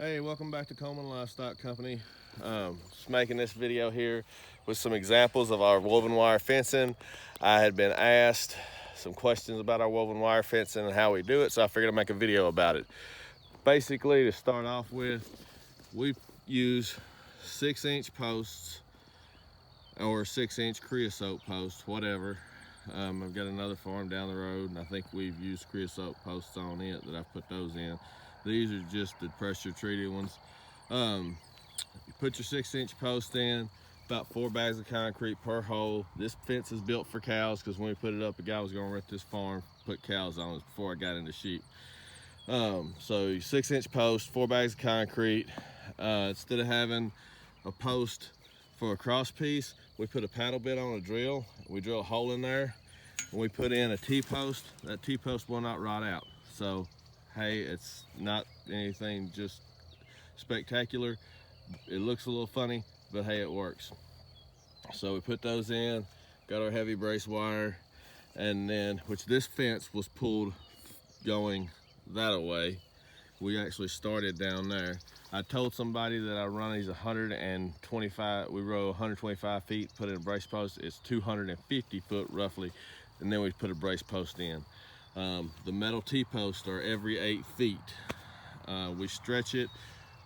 Hey, welcome back to Coleman Livestock Company. Just making this video here with some examples of our woven wire fencing. I had been asked some questions about our woven wire fencing and how we do it, so I figured I'd make a video about it. Basically, to start off with, we use 6-inch posts or 6-inch creosote posts, whatever. I've got another farm down the road, and I think we've used creosote posts on it that I've put those in. These are just the pressure treated ones. You put your 6-inch post in, about 4 bags of concrete per hole. This fence is built for cows because when we put it up, a guy was gonna rent this farm, put cows on it before I got into sheep. So 6-inch post, 4 bags of concrete. Instead of having a post for a cross piece, we put a paddle bit on a drill. We drill a hole in there, and we put in a T-post. That T-post will not rot out. So, hey, it's not anything just spectacular. It looks a little funny, but hey, it works. So we put those in, got our heavy brace wire, and then, which this fence was pulled going that away. We actually started down there. I told somebody that I run these 125, we row 125 feet, put in a brace post. It's 250 foot roughly, and then we put a brace post in. The metal T-posts are every 8 feet. We stretch it.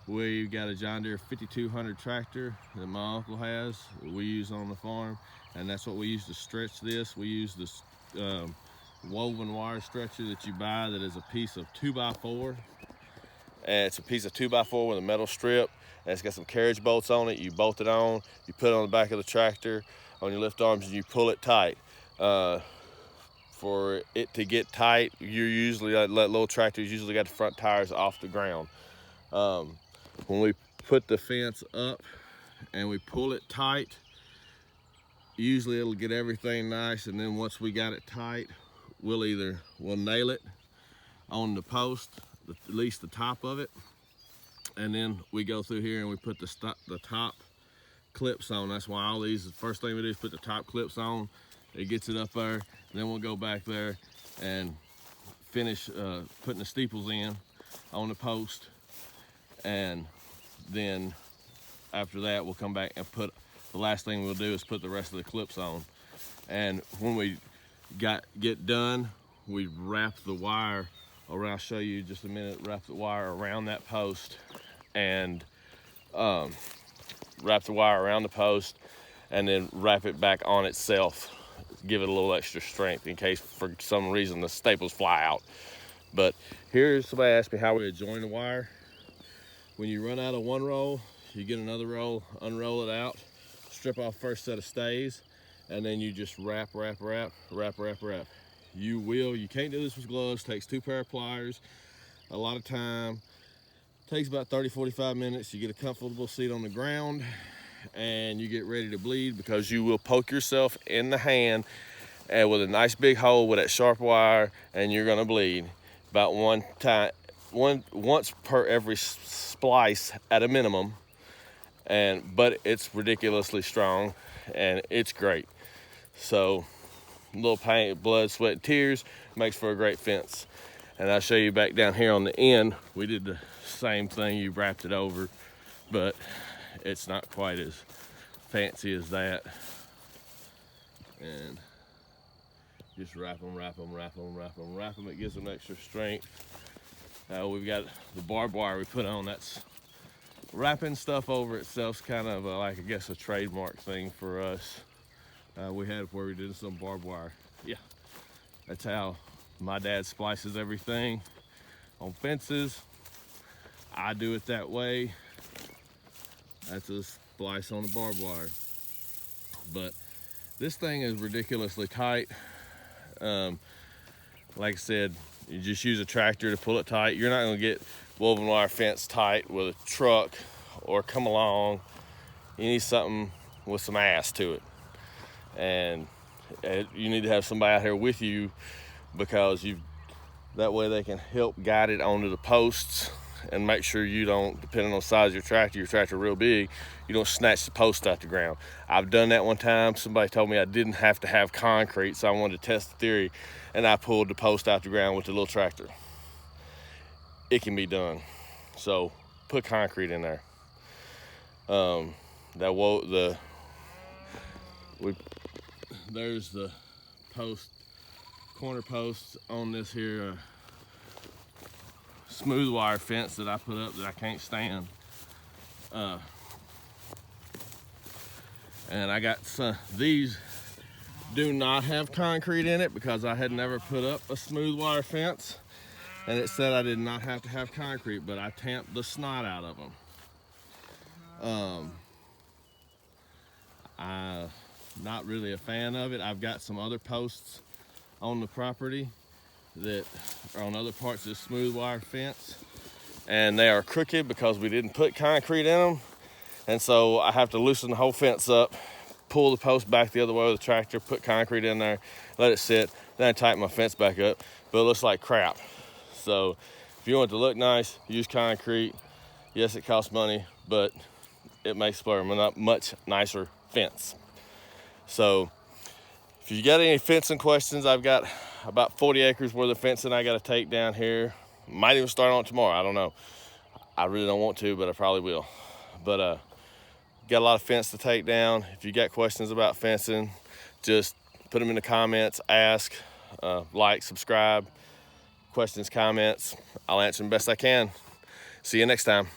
We've got a John Deere 5200 tractor that my uncle has, that we use on the farm, and that's what we use to stretch this. We use this woven wire stretcher that you buy that is a piece of 2x4. And it's a piece of 2x4 with a metal strip, and it's got some carriage bolts on it. You bolt it on, you put it on the back of the tractor on your lift arms, and you pull it tight. For it to get tight, you usually, that little tractors usually got the front tires off the ground. When we put the fence up and we pull it tight, usually it'll get everything nice, and then once we got it tight, we'll nail it on the post, at least the top of it, and then we go through here and we put the top clips on. That's why all these, the first thing we do is put the top clips on. It gets it up there, and then we'll go back there and finish putting the steeples in on the post, and then after that we'll come back and put, the last thing we'll do is put the rest of the clips on. And when we get done, we wrap the wire around. I'll show you just a minute. Wrap the wire around that post, and wrap the wire around the post, and then wrap it back on itself. Give it a little extra strength in case for some reason the staples fly out. But here's, somebody asked me how we would join the wire. When you run out of one roll, you get another roll, unroll it out, strip off first set of stays, and then you just wrap. You can't do this with gloves. Takes 2 pair of pliers, a lot of time. Takes about 30-45 minutes. You get a comfortable seat on the ground, and you get ready to bleed, because you will poke yourself in the hand and with a nice big hole with that sharp wire, and you're gonna bleed about once per every splice at a minimum. But it's ridiculously strong and it's great. So little pain, blood, sweat, and tears makes for a great fence. And I'll show you back down here on the end. We did the same thing. You wrapped it over, but it's not quite as fancy as that. And just wrap them. It gives them extra strength. We've got the barbed wire we put on. That's wrapping stuff over itself's kind of like, I guess, a trademark thing for us. We had where we did some barbed wire. Yeah, that's how my dad splices everything on fences. I do it that way. That's a splice on the barbed wire. But this thing is ridiculously tight. Like I said, you just use a tractor to pull it tight. You're not gonna get woven wire fence tight with a truck or come along. You need something with some ass to it. And you need to have somebody out here with you, because that way they can help guide it onto the posts and make sure you don't, depending on the size of your tractor real big, you don't snatch the post out the ground. I've done that one time. Somebody told me I didn't have to have concrete, so I wanted to test the theory, and I pulled the post out the ground with the little tractor. It can be done. So put concrete in there. There's the corner posts on this here smooth wire fence that I put up that I can't stand. And I got these do not have concrete in it because I had never put up a smooth wire fence, and it said I did not have to have concrete, but I tamped the snot out of them. I'm not really a fan of it. I've got some other posts on the property that are on other parts of the smooth wire fence, and they are crooked because we didn't put concrete in them. And so I have to loosen the whole fence up, pull the post back the other way with the tractor, put concrete in there, let it sit, then I tighten my fence back up, but it looks like crap. So if you want it to look nice, use concrete. Yes, it costs money, but it makes for a much nicer fence. So if you got any fencing questions, I've got about 40 acres worth of fencing I got to take down here. Might even start on it tomorrow, I don't know. I really don't want to, but I probably will. But got a lot of fence to take down. If you got questions about fencing, just put them in the comments, ask, like, subscribe, questions, comments. I'll answer them best I can. See you next time.